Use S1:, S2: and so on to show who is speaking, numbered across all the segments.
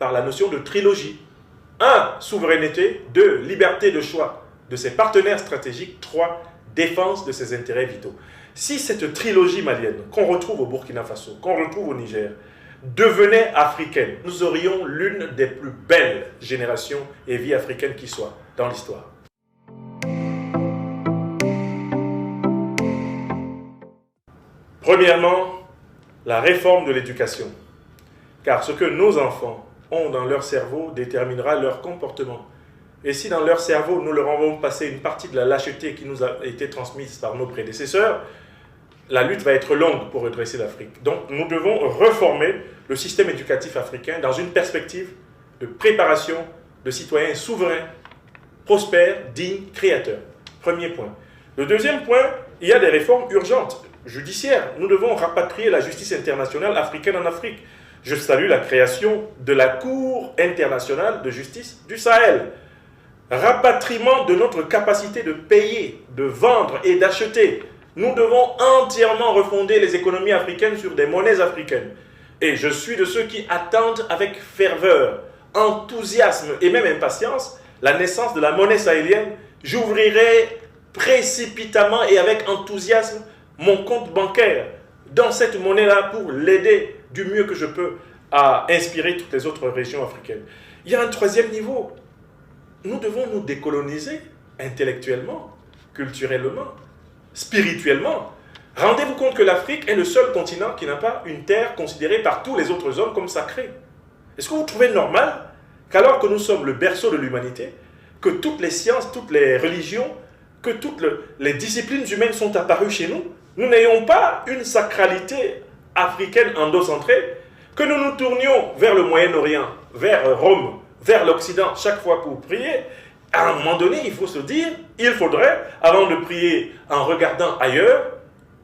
S1: par la notion de trilogie. 1. Souveraineté. 2. Liberté de choix de ses partenaires stratégiques. 3. Défense de ses intérêts vitaux. Si cette trilogie malienne, qu'on retrouve au Burkina Faso, qu'on retrouve au Niger, devenait africaine, nous aurions l'une des plus belles générations et vies africaines qui soient dans l'histoire. Premièrement, la réforme de l'éducation. Car ce que nos enfants ont dans leur cerveau déterminera leur comportement. Et si dans leur cerveau, nous leur avons passé une partie de la lâcheté qui nous a été transmise par nos prédécesseurs, la lutte va être longue pour redresser l'Afrique. Donc nous devons reformer le système éducatif africain dans une perspective de préparation de citoyens souverains, prospères, dignes, créateurs. Premier point. Le deuxième point, il y a des réformes urgentes, judiciaires. Nous devons rapatrier la justice internationale africaine en Afrique. Je salue la création de la Cour internationale de justice du Sahel. Rapatriement de notre capacité de payer, de vendre et d'acheter. Nous devons entièrement refonder les économies africaines sur des monnaies africaines. Et je suis de ceux qui attendent avec ferveur, enthousiasme et même impatience la naissance de la monnaie sahélienne. J'ouvrirai précipitamment et avec enthousiasme mon compte bancaire dans cette monnaie-là pour l'aider du mieux que je peux à inspirer toutes les autres régions africaines. Il y a un troisième niveau. Nous devons nous décoloniser intellectuellement, culturellement, spirituellement. Rendez-vous compte que l'Afrique est le seul continent qui n'a pas une terre considérée par tous les autres hommes comme sacrée. Est-ce que vous trouvez normal qu'alors que nous sommes le berceau de l'humanité, que toutes les sciences, toutes les religions, que toutes les disciplines humaines sont apparues chez nous, nous n'ayons pas une sacralité africaine endocentrée, que nous nous tournions vers le Moyen-Orient, vers Rome, vers l'Occident chaque fois pour prier? À un moment donné, il faut se dire, il faudrait, avant de prier en regardant ailleurs,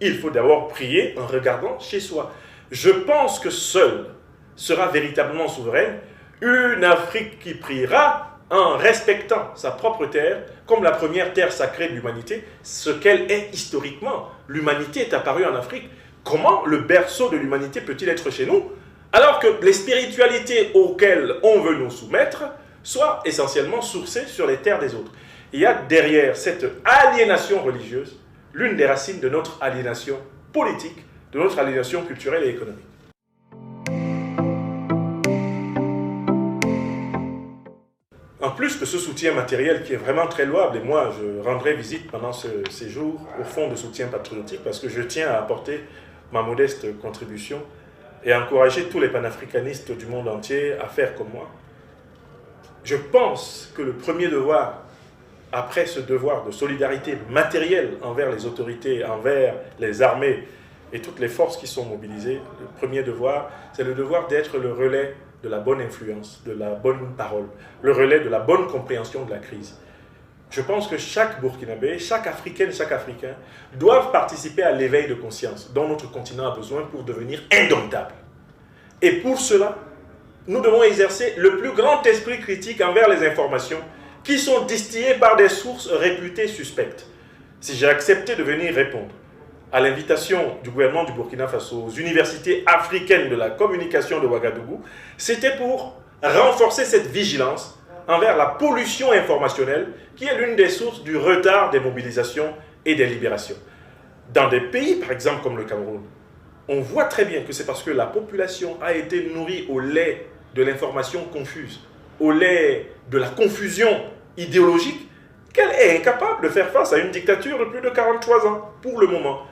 S1: il faut d'abord prier en regardant chez soi. Je pense que seule sera véritablement souveraine une Afrique qui priera en respectant sa propre terre comme la première terre sacrée de l'humanité, ce qu'elle est historiquement. L'humanité est apparue en Afrique. Comment le berceau de l'humanité peut-il être chez nous, alors que les spiritualités auxquelles on veut nous soumettre soient essentiellement sourcées sur les terres des autres? Il y a derrière cette aliénation religieuse l'une des racines de notre aliénation politique, de notre aliénation culturelle et économique. En plus de ce soutien matériel qui est vraiment très louable, et moi je rendrai visite pendant ce séjour au fonds de soutien patriotique parce que je tiens à apporter ma modeste contribution et à encourager tous les panafricanistes du monde entier à faire comme moi. Je pense que le premier devoir, après ce devoir de solidarité matérielle envers les autorités, envers les armées et toutes les forces qui sont mobilisées, le premier devoir, c'est le devoir d'être le relais de la bonne influence, de la bonne parole, le relais de la bonne compréhension de la crise. Je pense que chaque Burkinabé, chaque Africaine, chaque Africain doivent participer à l'éveil de conscience dont notre continent a besoin pour devenir indomptable. Et pour cela, nous devons exercer le plus grand esprit critique envers les informations qui sont distillées par des sources réputées suspectes. Si j'ai accepté de venir répondre à l'invitation du gouvernement du Burkina Faso aux universités africaines de la communication de Ouagadougou, c'était pour renforcer cette vigilance envers la pollution informationnelle qui est l'une des sources du retard des mobilisations et des libérations. Dans des pays, par exemple, comme le Cameroun, on voit très bien que c'est parce que la population a été nourrie au lait de l'information confuse, au lait de la confusion idéologique, qu'elle est incapable de faire face à une dictature de plus de 43 ans, pour le moment.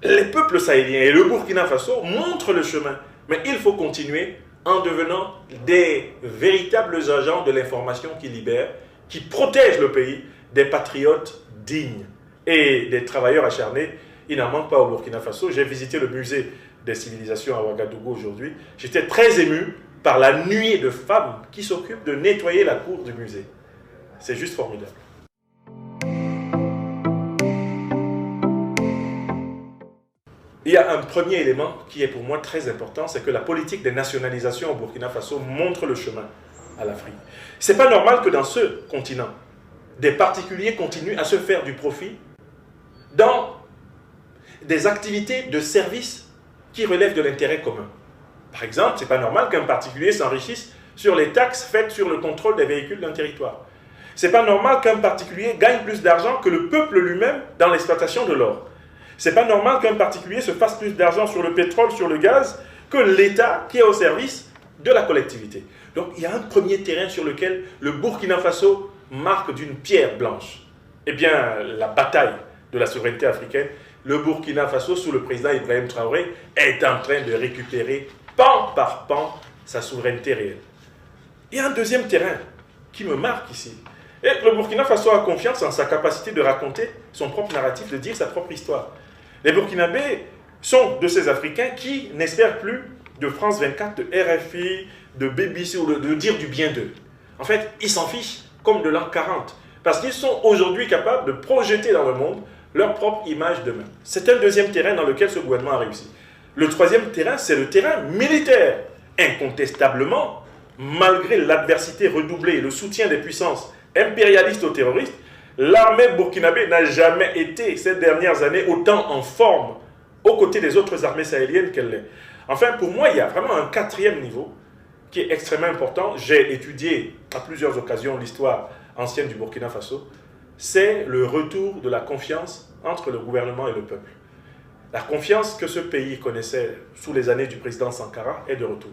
S1: Les peuples sahéliens et le Burkina Faso montrent le chemin, mais il faut continuer en devenant des véritables agents de l'information qui libèrent, qui protègent le pays, des patriotes dignes et des travailleurs acharnés. Il n'en manque pas au Burkina Faso. J'ai visité le musée des civilisations à Ouagadougou aujourd'hui. J'étais très ému par la nuée de femmes qui s'occupent de nettoyer la cour du musée. C'est juste formidable. Il y a un premier élément qui est pour moi très important, c'est que la politique des nationalisations au Burkina Faso montre le chemin à l'Afrique. Ce n'est pas normal que dans ce continent, des particuliers continuent à se faire du profit dans des activités de service qui relèvent de l'intérêt commun. Par exemple, ce n'est pas normal qu'un particulier s'enrichisse sur les taxes faites sur le contrôle des véhicules d'un territoire. Ce n'est pas normal qu'un particulier gagne plus d'argent que le peuple lui-même dans l'exploitation de l'or. Ce n'est pas normal qu'un particulier se fasse plus d'argent sur le pétrole, sur le gaz, que l'État qui est au service de la collectivité. Donc il y a un premier terrain sur lequel le Burkina Faso marque d'une pierre blanche. Eh bien, la bataille de la souveraineté africaine, le Burkina Faso, sous le président Ibrahim Traoré, est en train de récupérer pan par pan sa souveraineté réelle. Il y a un deuxième terrain qui me marque ici. Et le Burkina Faso a confiance en sa capacité de raconter son propre narratif, de dire sa propre histoire. Les Burkinabés sont de ces Africains qui n'espèrent plus de France 24, de RFI, de BBC ou de dire du bien d'eux. En fait, ils s'en fichent comme de l'an 40. Parce qu'ils sont aujourd'hui capables de projeter dans le monde leur propre image d'eux-mêmes. C'est un deuxième terrain dans lequel ce gouvernement a réussi. Le troisième terrain, c'est le terrain militaire. Incontestablement, malgré l'adversité redoublée et le soutien des puissances impérialistes aux terroristes, l'armée burkinabé n'a jamais été, ces dernières années, autant en forme aux côtés des autres armées sahéliennes qu'elle l'est. Enfin, pour moi, il y a vraiment un quatrième niveau qui est extrêmement important. J'ai étudié à plusieurs occasions l'histoire ancienne du Burkina Faso. C'est le retour de la confiance entre le gouvernement et le peuple. La confiance que ce pays connaissait sous les années du président Sankara est de retour.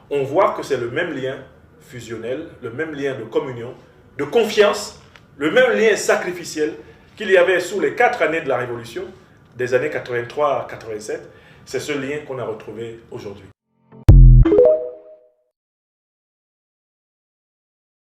S1: On voit que c'est le même lien fusionnel, le même lien de communion, de confiance, le même lien sacrificiel qu'il y avait sous les 4 années de la Révolution, des années 83 à 87. C'est ce lien qu'on a retrouvé aujourd'hui.